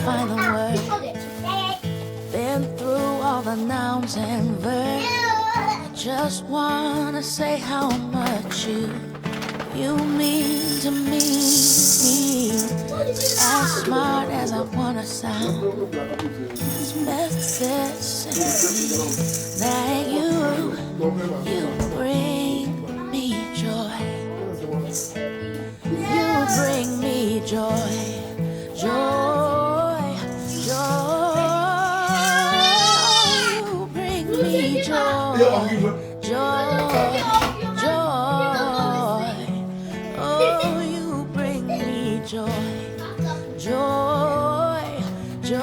find the word. Been through all the nouns and verbs. I just wanna say how much you mean to me. As smart as I wanna sound, it's best said simply that you bring me joy. You bring me joy, joy, joy. You bring me joy, joy, joy. Oh, you bring me joy, joy, joy.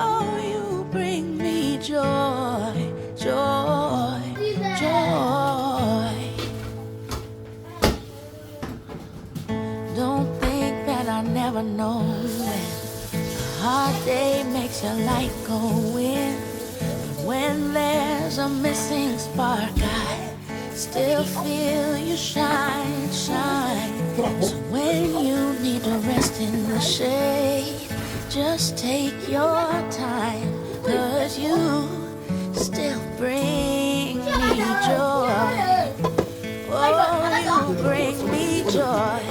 Oh, you bring me joy, joy, joy. Don't think that I never know when a hard day makes your light go in. When there's a missing spark, I still feel you shine, shine. So when you need to rest in the shade, just take your time, 'cause you still bring me joy. Oh, you bring me joy,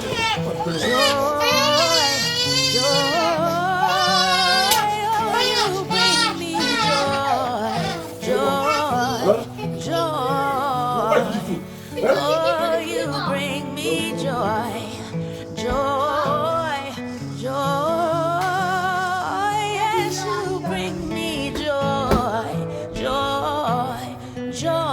joy, joy. Oh, you bring me joy, joy, joy. Oh, you bring me joy, joy, joy. Yes, you bring me joy, joy, joy.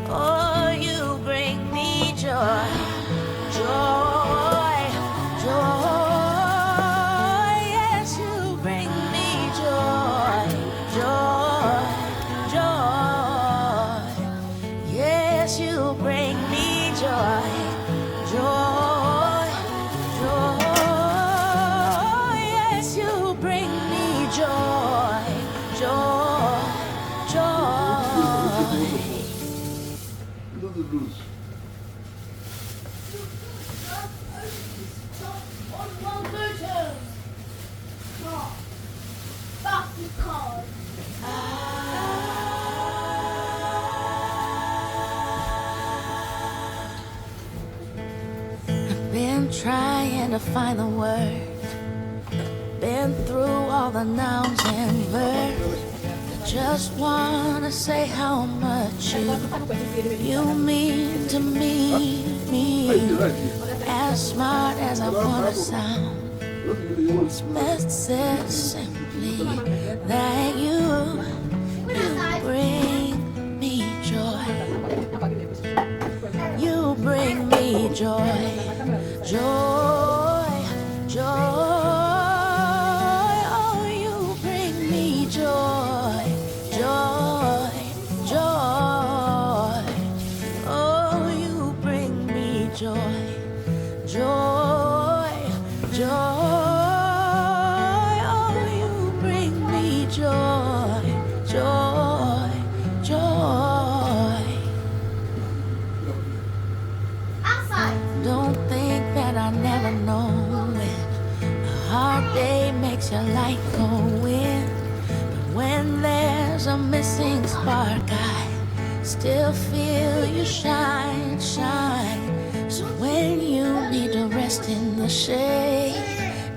Oh, you bring me joy, joy, joy. Yes, you bring me joy, joy, joy. Yes, you bring me joy, joy, joy. Yes, you bring me joy, joy, joy. I've been trying to find the word. Been through all the nouns and verbs. I just wanna say how much you mean to me. As smart as I wanna sound, it's best said simply that you bring me joy. You bring me joy, joy, joy. Oh, you bring me joy, joy, joy. Oh, you bring me joy, joy, joy. Oh, you bring me joy, joy, joy. Don't think that I never know when a hard day makes your light go in. But when there's a missing spark, I still feel you shine, shine. So when you need to rest in the shade,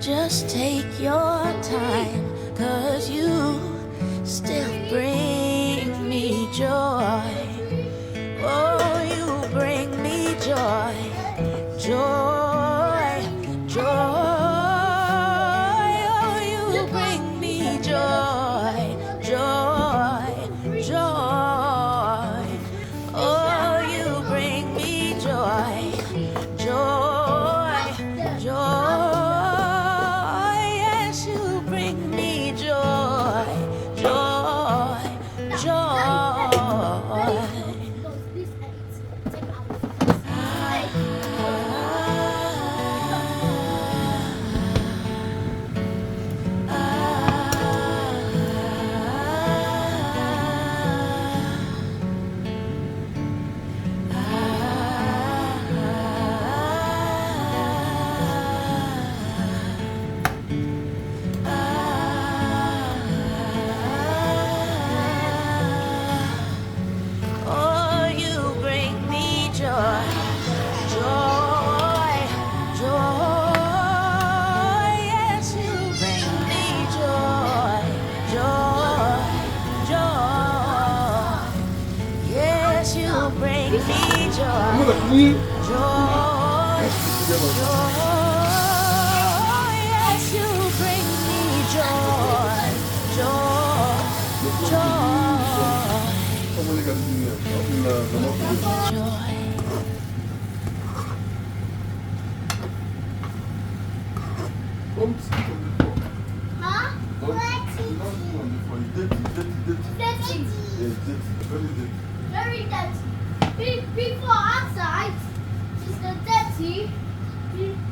just take your time, 'cause you still bring me joy. Oh, you bring me joy, joy, joy. Oh, you bring me joy, joy, joy. Oh, you bring me joy, joy, joy. Joy, yes, you bring me joy, joy, joy, joy. Huh? Very dirty. Before outside, it's the dirty.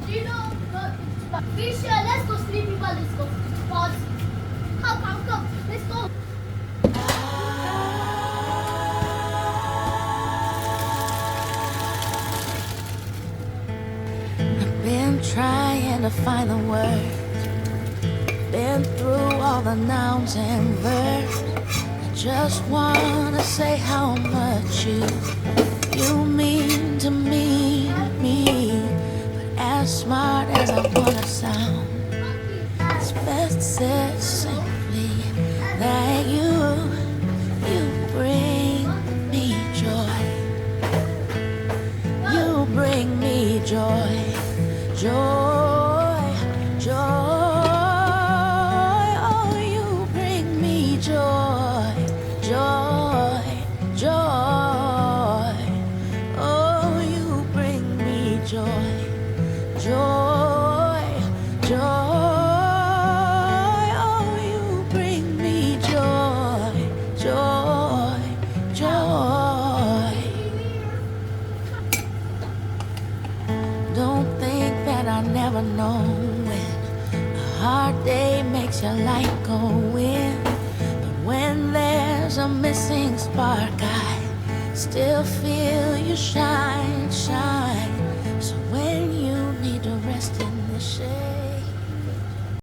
You know, be sure, let's go sleepy, but let's go party. Come, let's go. I've been trying to find the words, been through all the nouns and verbs. I just wanna say how much you mean to me. But as smart as I wanna sound, it's best said simply that you bring me joy. You bring me joy, joy, joy. Oh, you bring me joy, joy, joy. Oh, you bring me joy, joy, joy. Oh, you bring me joy, joy, joy. Don't think that I never know when a hard day makes your light go in. But when there's a missing spark, I still feel you shine.